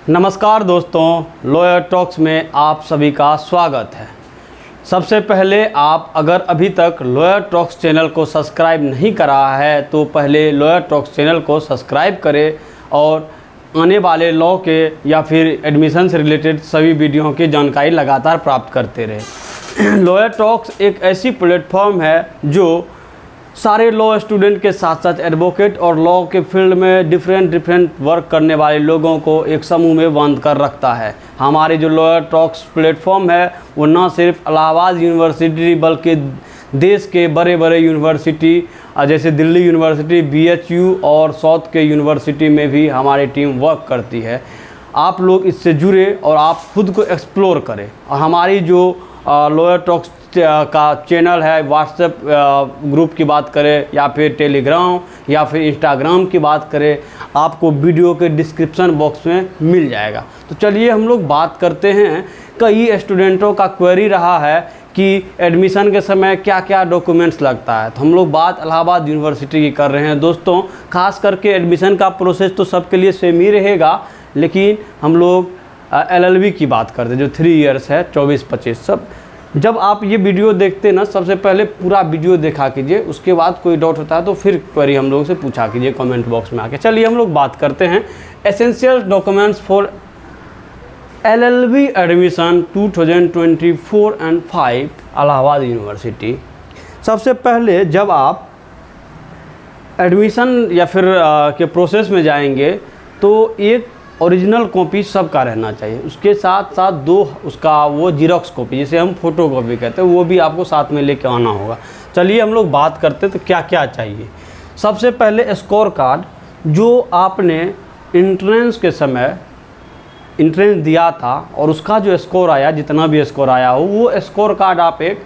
नमस्कार दोस्तों, lawyer talks में आप सभी का स्वागत है। सबसे पहले आप अगर अभी तक लॉयर टॉक्स चैनल को सब्सक्राइब नहीं करा है तो पहले लॉयर टॉक्स चैनल को सब्सक्राइब करें और आने वाले लॉ के या फिर एडमिशन से रिलेटेड सभी वीडियो की जानकारी लगातार प्राप्त करते रहें। लॉयर टॉक्स एक ऐसी प्लेटफॉर्म है जो सारे लॉ स्टूडेंट के साथ साथ एडवोकेट और लॉ के फील्ड में डिफरेंट वर्क करने वाले लोगों को एक समूह में बांध कर रखता है। हमारे जो लॉयर टॉक्स प्लेटफॉर्म है वो न सिर्फ इलाहाबाद यूनिवर्सिटी बल्कि देश के बड़े बड़े यूनिवर्सिटी जैसे दिल्ली यूनिवर्सिटी, BHU और साउथ के यूनिवर्सिटी में भी हमारी टीम वर्क करती है। आप लोग इससे जुड़े और आप खुद को एक्सप्लोर करें। और हमारी जो लॉयर टॉक्स का चैनल है, व्हाट्सएप ग्रुप की बात करें या फिर टेलीग्राम या फिर इंस्टाग्राम की बात करें, आपको वीडियो के डिस्क्रिप्शन बॉक्स में मिल जाएगा। तो चलिए हम लोग बात करते हैं। कई स्टूडेंटों का क्वेरी रहा है कि एडमिशन के समय क्या क्या डॉक्यूमेंट्स लगता है, तो हम लोग बात इलाहाबाद यूनिवर्सिटी की कर रहे हैं। दोस्तों, खास करके एडमिशन का प्रोसेस तो सबके लिए सेम ही रहेगा, लेकिन हम लोग LLB की बात करते हैं जो 3 इयर्स है, 24-25 सब। जब आप ये वीडियो देखते हैं ना, सबसे पहले पूरा वीडियो देखा कीजिए, उसके बाद कोई डाउट होता है तो फिर क्वेरी हम लोग से पूछा कीजिए कमेंट बॉक्स में आके। चलिए हम लोग बात करते हैं essential documents for LLB admission 2024 and 5 Allahabad university. सबसे पहले जब आप एडमिशन या फिर के प्रोसेस में जाएंगे तो एक ओरिजिनल कॉपी सबका रहना चाहिए। उसके साथ साथ 2 उसका वो जीरोक्स कॉपी जिसे हम फ़ोटो कॉपी कहते हैं, वो भी आपको साथ में लेके आना होगा। चलिए हम लोग बात करते हैं तो क्या क्या चाहिए। सबसे पहले स्कोर कार्ड, जो आपने एंट्रेंस के समय एंट्रेंस दिया था और उसका जो स्कोर आया, जितना भी स्कोर आया हो, वो स्कोर कार्ड आप एक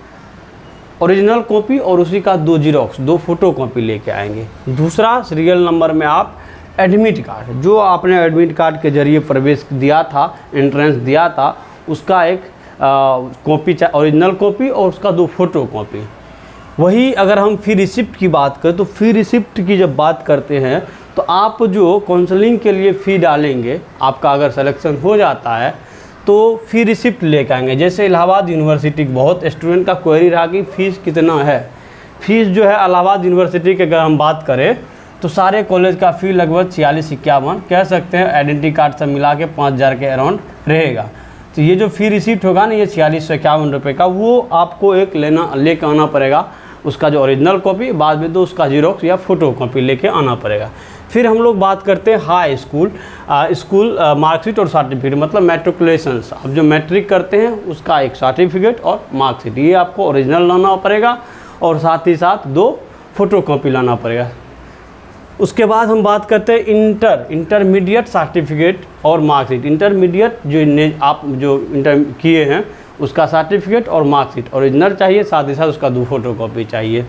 ओरिजिनल कॉपी और उसी का 2 जीरोक्स 2 फ़ोटो कॉपी लेके आएंगे। दूसरा सीरियल नंबर में आप एडमिट कार्ड, जो आपने एडमिट कार्ड के ज़रिए प्रवेश दिया था, एंट्रेंस दिया था, उसका एक कॉपी, ओरिजिनल कॉपी और उसका 2 फ़ोटो कॉपी। वही अगर हम फ़ी रिसिप्ट की बात करें तो फ़ी रिसिप्ट की जब बात करते हैं तो आप जो काउंसलिंग के लिए फ़ी डालेंगे, आपका अगर सिलेक्शन हो जाता है तो फ़ी रिसिप्ट लेकर आएंगे। जैसे इलाहाबाद यूनिवर्सिटी बहुत स्टूडेंट का क्वेरी रहा कि फ़ीस कितना है। फ़ीस जो है इलाहाबाद यूनिवर्सिटी की अगर हम बात करें तो सारे कॉलेज का फ़ी लगभग 46-51 कह सकते हैं, आइडेंटिटी कार्ड सब मिला के 5000 के अराउंड रहेगा। तो ये जो फ़ी रिसिप्ट होगा ना, ये 4651 रुपये का, वो आपको एक लेके आना पड़ेगा। उसका जो ओरिजिनल कॉपी, बाद में तो उसका जीरोक्स या फ़ोटो कॉपी लेके आना पड़ेगा। फिर हम लोग बात करते हैं हाई स्कूल मार्कशीट और सर्टिफिकेट, मतलब मैट्रिकुलेशंस। आप जो मैट्रिक करते हैं उसका एक सर्टिफिकेट और मार्कशीट, ये आपको ओरिजिनल लाना पड़ेगा और साथ ही साथ 2 फ़ोटो कॉपी लाना पड़ेगा। उसके बाद हम बात करते हैं इंटरमीडिएट सर्टिफिकेट और मार्कशीट। इंटरमीडिएट जो आप जो इंटर किए हैं उसका सर्टिफिकेट और मार्कशीट ओरिजिनल चाहिए, साथ ही साथ उसका 2 फ़ोटो कॉपी चाहिए।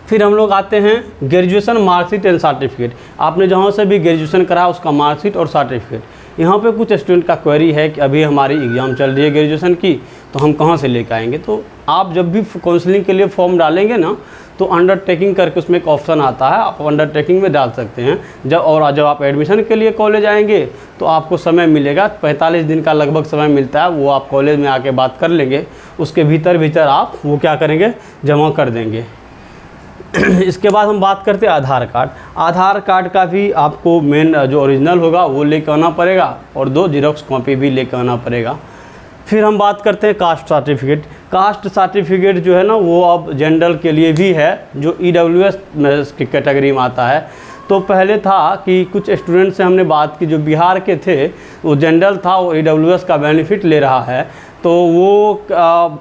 फिर हम लोग आते हैं ग्रेजुएशन मार्कशीट एंड सर्टिफिकेट। आपने जहाँ से भी ग्रेजुएशन करा उसका मार्कशीट और सर्टिफिकेट। यहाँ पे कुछ स्टूडेंट का क्वेरी है कि अभी हमारी एग्ज़ाम चल रही है ग्रेजुएशन की, तो हम कहाँ से लेकर आएंगे। तो आप जब भी काउंसलिंग के लिए फॉर्म डालेंगे ना, तो अंडरटेकिंग करके उसमें एक ऑप्शन आता है, आप अंडरटेकिंग में डाल सकते हैं। जब आप एडमिशन के लिए कॉलेज आएंगे तो आपको समय मिलेगा, 45 दिन का लगभग समय मिलता है, वो आप कॉलेज में आके बात कर लेंगे। उसके भीतर आप वो क्या करेंगे, जमा कर देंगे। इसके बाद हम बात करते हैं आधार कार्ड का भी आपको मेन जो ओरिजिनल होगा वो लेकर आना पड़ेगा और 2 जीरोक्स कॉपी भी लेकर आना पड़ेगा। फिर हम बात करते हैं कास्ट सर्टिफिकेट जो है ना, वो अब जनरल के लिए भी है, जो EWS की कैटेगरी में आता है। तो पहले था कि कुछ स्टूडेंट से हमने बात की जो बिहार के थे, वो जनरल था, वो EWS का बेनिफिट ले रहा है, तो वो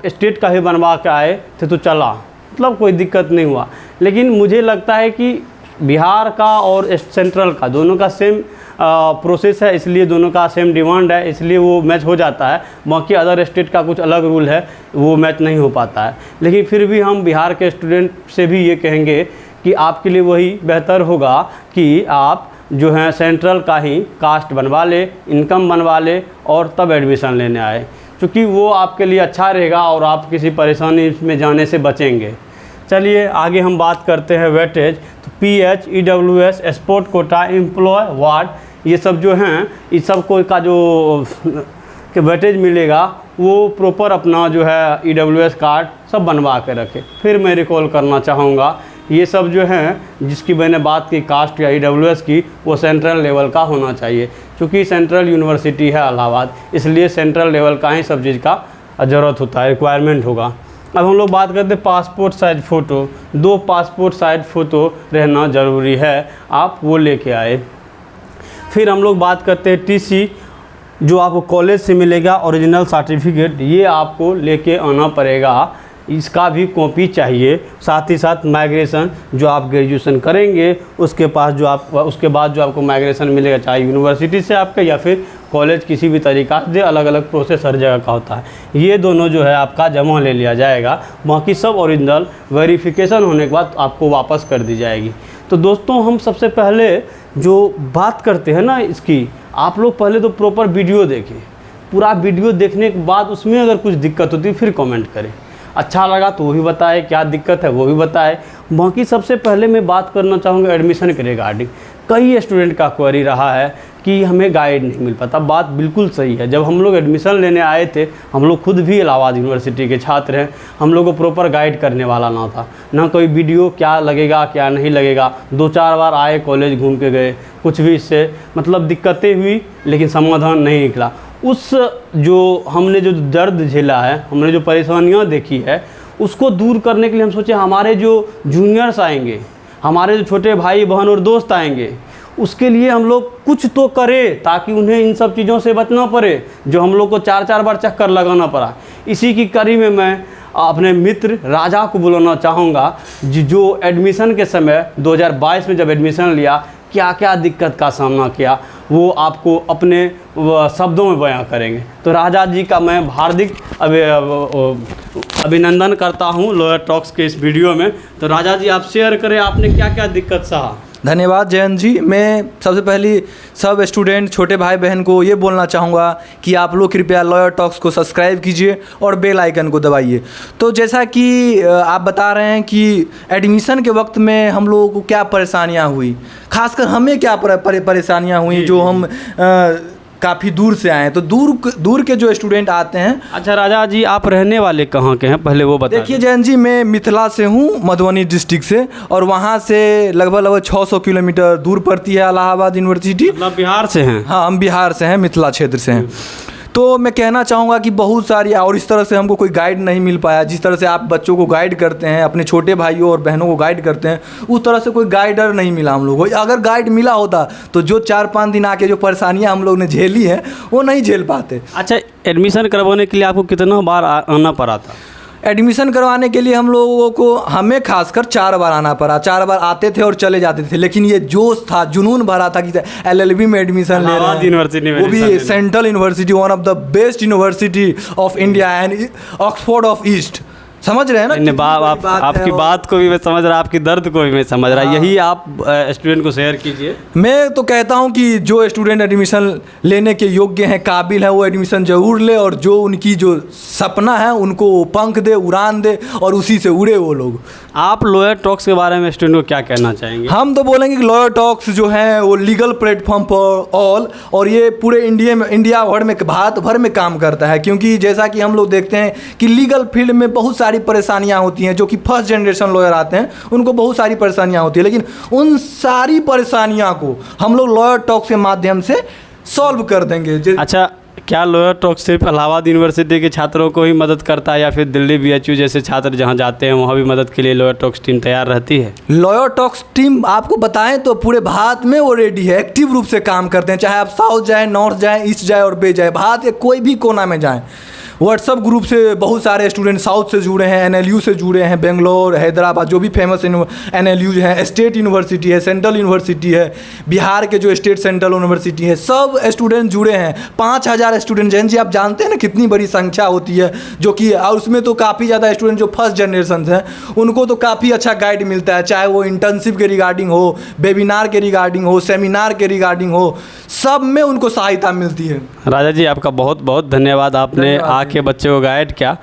स्टेट का ही बनवा के आए थे तो चला, मतलब कोई दिक्कत नहीं हुआ। लेकिन मुझे लगता है कि बिहार का और सेंट्रल का दोनों का सेम प्रोसेस है, इसलिए दोनों का सेम डिमांड है, इसलिए वो मैच हो जाता है। बाकी अदर स्टेट का कुछ अलग रूल है, वो मैच नहीं हो पाता है। लेकिन फिर भी हम बिहार के स्टूडेंट से भी ये कहेंगे कि आपके लिए वही बेहतर होगा कि आप जो है सेंट्रल का ही कास्ट बनवा ले, इनकम बनवा ले और तब एडमिशन लेने आए, क्योंकि वो आपके लिए अच्छा रहेगा और आप किसी परेशानी में जाने से बचेंगे। चलिए आगे हम बात करते हैं वेटेज। तो PH, EWS, sport quota, employee ward, ये सब जो हैं इस सब को का जो कि वेटेज मिलेगा वो प्रॉपर अपना जो है EWS कार्ड सब बनवा के रखे। फिर मैं रिकॉल करना चाहूँगा, ये सब जो हैं जिसकी मैंने बात की कास्ट या EWS की, वो सेंट्रल लेवल का होना चाहिए, क्योंकि सेंट्रल यूनिवर्सिटी है इलाहाबाद, इसलिए सेंट्रल लेवल का ही सब चीज़ का ज़रूरत होता है, रिक्वायरमेंट होगा। अब हम लोग बात करते हैं passport size photo. 2 passport size photo रहना ज़रूरी है, आप वो लेके आए। फिर हम लोग बात करते हैं TC, जो आपको कॉलेज से मिलेगा, ओरिजिनल सर्टिफिकेट, ये आपको लेके आना पड़ेगा, इसका भी कॉपी चाहिए। साथ ही साथ माइग्रेशन जो आप ग्रेजुएशन करेंगे उसके बाद जो आपको माइग्रेशन मिलेगा, चाहे यूनिवर्सिटी से आपका या फिर कॉलेज किसी भी तरीका से, अलग अलग प्रोसेस हर जगह का होता है, ये दोनों जो है आपका जमा ले लिया जाएगा। बाकी सब ओरिजिनल वेरिफिकेशन होने के बाद आपको वापस कर दी जाएगी। तो दोस्तों हम सबसे पहले जो बात करते हैं ना इसकी, आप लोग पहले तो प्रॉपर वीडियो देखें, पूरा वीडियो देखने के बाद उसमें अगर कुछ दिक्कत होती है फिर कमेंट करें, अच्छा लगा तो वो भी बताए, क्या दिक्कत है वो भी बताए। बाकी सबसे पहले मैं बात करना चाहूँगा एडमिशन के रिगार्डिंग। कई स्टूडेंट का क्वेरी रहा है कि हमें गाइड नहीं मिल पाता। बात बिल्कुल सही है, जब हम लोग एडमिशन लेने आए थे, हम लोग खुद भी इलाहाबाद यूनिवर्सिटी के छात्र हैं, हम लोग को प्रॉपर गाइड करने वाला ना था, ना कोई वीडियो क्या लगेगा क्या नहीं लगेगा। 2-4 बार आए, कॉलेज घूम के गए, कुछ भी इससे मतलब दिक्कतें हुई लेकिन समाधान नहीं निकला। उस जो हमने जो दर्द झेला है, हमने जो परेशानियां देखी है, उसको दूर करने के लिए हम सोचे हमारे जो जूनियर्स आएंगे, हमारे जो छोटे भाई बहन और दोस्त आएंगे, उसके लिए हम लोग कुछ तो करें ताकि उन्हें इन सब चीज़ों से बचना पड़े जो हम लोग को 4-4 बार चक्कर लगाना पड़ा। इसी की कड़ी में मैं अपने मित्र राजा को बुलाना चाहूँगा, जो एडमिशन के समय 2022 में जब एडमिशन लिया, क्या क्या दिक्कत का सामना किया, वो आपको अपने शब्दों में बयां करेंगे। तो राजा जी का मैं हार्दिक अभिनंदन करता हूं लॉयर टॉक्स के इस वीडियो में। तो राजा जी आप शेयर करें, आपने क्या क्या दिक्कत सहा। धन्यवाद जयंत जी। मैं सबसे पहले सब स्टूडेंट, छोटे भाई बहन को ये बोलना चाहूँगा कि आप लोग कृपया लॉयर टॉक्स को सब्सक्राइब कीजिए और बेल आइकन को दबाइए। तो जैसा कि आप बता रहे हैं कि एडमिशन के वक्त में हम लोगों को क्या परेशानियाँ हुई, खासकर हमें क्या परेशानियाँ हुई, जो हम काफ़ी दूर से आए हैं। तो दूर के जो स्टूडेंट आते हैं। अच्छा राजा जी, आप रहने वाले कहाँ के हैं पहले वो बता। देखिए जयंत जी, मैं मिथिला से हूँ, मधुबनी डिस्ट्रिक्ट से, और वहाँ से लगभग 600 किलोमीटर दूर पड़ती है इलाहाबाद यूनिवर्सिटी। मतलब बिहार से हैं? हाँ, हम बिहार से हैं, मिथिला क्षेत्र से हैं। तो मैं कहना चाहूँगा कि बहुत सारी, और इस तरह से हमको कोई गाइड नहीं मिल पाया। जिस तरह से आप बच्चों को गाइड करते हैं, अपने छोटे भाइयों और बहनों को गाइड करते हैं, उस तरह से कोई गाइडर नहीं मिला हम लोग को। अगर गाइड मिला होता तो जो 4-5 दिन आके जो परेशानियाँ हम लोग ने झेली हैं वो नहीं झेल पाते। अच्छा, एडमिशन करवाने के लिए आपको कितना बार आना पड़ा था? एडमिशन करवाने के लिए हम लोगों को, हमें खासकर 4 बार आना पड़ा। 4 बार आते थे और चले जाते थे, लेकिन ये जोश था, जुनून भरा था कि LLB में एडमिशन ले रहे हैं, यूनिवर्सिटी में, वो भी central university, one of the best university of India and Oxford of east. समझ रहे हैं ना? आपकी बात को भी मैं समझ रहा, आपकी दर्द को भी मैं समझ रहा। यही आप स्टूडेंट को शेयर कीजिए। मैं तो कहता हूं कि जो स्टूडेंट एडमिशन लेने के योग्य हैं, काबिल हैं, वो एडमिशन जरूर ले, और जो उनकी जो सपना है उनको पंख दे, उड़ान दे, और उसी से उड़े वो लोग। आप लॉयर टॉक्स के बारे में स्टूडेंट को क्या कहना चाहेंगे? हम तो बोलेंगे कि लॉयर टॉक्स जो है वो लीगल प्लेटफॉर्म फॉर ऑल, और ये पूरे इंडिया भर में, भारत भर में काम करता है। क्योंकि जैसा कि हम लोग देखते हैं कि लीगल फील्ड में बहुत सारी परेशानियां होती हैं, जो कि फर्स्ट जनरेशन लॉयर आते हैं उनको बहुत सारी परेशानियां होती है, लेकिन उन सारी परेशानियां को हम लोग लॉयर टॉक्स के माध्यम से सॉल्व कर देंगे। अच्छा, क्या लॉयर टॉक सिर्फ इलाहाबाद यूनिवर्सिटी के छात्रों को ही मदद करता है या फिर दिल्ली BHU जैसे छात्र जहां जाते हैं वहां भी मदद के लिए लॉयर टॉक्स टीम तैयार रहती है? लॉयर टॉक्स टीम आपको बताएं तो पूरे भारत में वो रेडी है, एक्टिव रूप से काम करते हैं। चाहे आप साउथ जाएं, नॉर्थ जाएं, ईस्ट जाएं और वेस्ट जाएं, भारत के कोई भी कोना में जाएं। व्हाट्सअप ग्रुप से बहुत सारे स्टूडेंट साउथ से जुड़े हैं, NLU से जुड़े हैं, बेंगलोर, हैदराबाद, जो भी फेमस NLU हैं, स्टेट यूनिवर्सिटी है, सेंट्रल यूनिवर्सिटी है, बिहार के जो स्टेट सेंट्रल यूनिवर्सिटी है, सब स्टूडेंट जुड़े हैं। 5000 स्टूडेंट। जैन जी आप जानते हैं ना कितनी बड़ी संख्या होती है, जो कि, और उसमें तो काफ़ी ज़्यादा स्टूडेंट जो फर्स्ट जनरेशन हैं उनको तो काफ़ी अच्छा गाइड मिलता है, चाहे वो इंटर्नशिप के रिगार्डिंग हो, वेबिनार के रिगार्डिंग हो, सेमिनार के रिगार्डिंग हो, सब में उनको सहायता मिलती है। राजा जी आपका बहुत बहुत धन्यवाद, आपने के बच्चे को गाइड किया।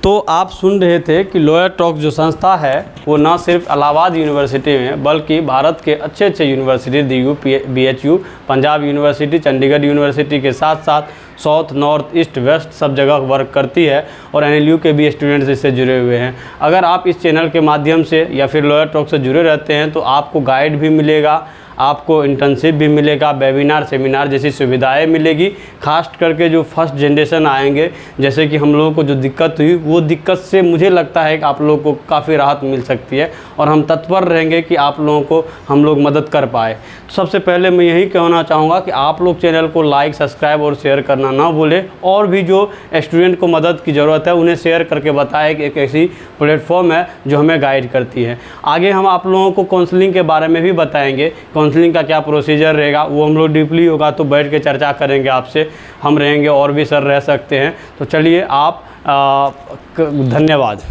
तो आप सुन रहे थे कि लॉयर टॉक्स जो संस्था है वो ना सिर्फ इलाहाबाद यूनिवर्सिटी में बल्कि भारत के अच्छे अच्छे university DU, BHU, Punjab university, Chandigarh university के साथ साथ साउथ, नॉर्थ, ईस्ट, वेस्ट सब जगह वर्क करती है और NLU के भी स्टूडेंट्स इससे जुड़े हुए हैं। अगर आप इस चैनल के माध्यम से या फिर लॉयर टॉक से जुड़े रहते हैं तो आपको गाइड भी मिलेगा, आपको इंटर्नशिप भी मिलेगा, वेबिनार सेमिनार जैसी सुविधाएं मिलेगी। खास करके जो फर्स्ट जनरेशन आएंगे, जैसे कि हम लोगों को जो दिक्कत हुई वो दिक्कत से मुझे लगता है कि आप लोगों को काफ़ी राहत मिल सकती है और हम तत्पर रहेंगे कि आप लोगों को हम लोग मदद कर पाए। तो सबसे पहले मैं यही कहना चाहूँगा कि आप लोग चैनल को लाइक, सब्सक्राइब और शेयर करना ना भूलें और भी जो स्टूडेंट को मदद की ज़रूरत है उन्हें शेयर करके बताएं कि एक ऐसी प्लेटफॉर्म है जो हमें गाइड करती है। आगे हम आप लोगों को काउंसलिंग के बारे में भी बताएंगे, काउंसलिंग का क्या प्रोसीजर रहेगा वो हम लोग डीपली होगा तो बैठ के चर्चा करेंगे आपसे, हम रहेंगे और भी सर रह सकते हैं। तो चलिए आप धन्यवाद।